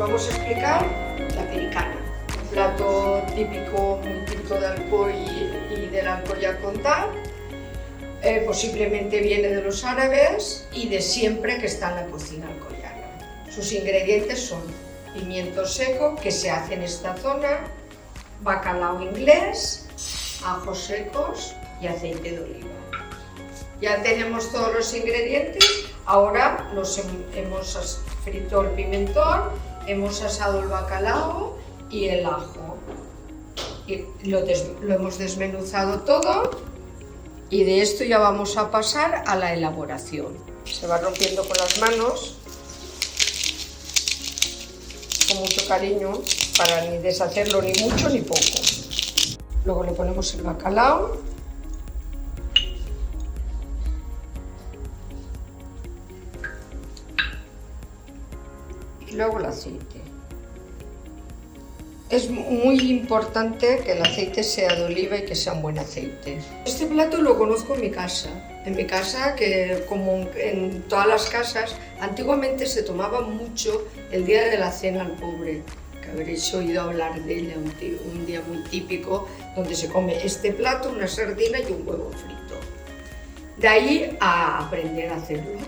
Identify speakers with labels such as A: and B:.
A: vamos a explicar la pericana, un plato típico, muy típico de Alcoy y del Alcoy a contar. Posiblemente viene de los árabes y de siempre que está en la cocina alcoyana. Sus ingredientes son pimiento seco, que se hace en esta zona, bacalao inglés, ajos secos y aceite de oliva. Ya tenemos todos los ingredientes, ahora hemos frito el pimentón, hemos asado el bacalao y el ajo. Y lo hemos desmenuzado todo y de esto ya vamos a pasar a la elaboración. Se va rompiendo con las manos, con mucho cariño, para ni deshacerlo ni mucho ni poco. Luego le ponemos el bacalao. Y luego el aceite. Es muy importante que el aceite sea de oliva y que sea un buen aceite. Este plato lo conozco en mi casa. En mi casa, que como en todas las casas, antiguamente se tomaba mucho el día de la cena al pobre, que habréis oído hablar de ella, un día muy típico, donde se come este plato, una sardina y un huevo frito. De ahí a aprender a hacerlo.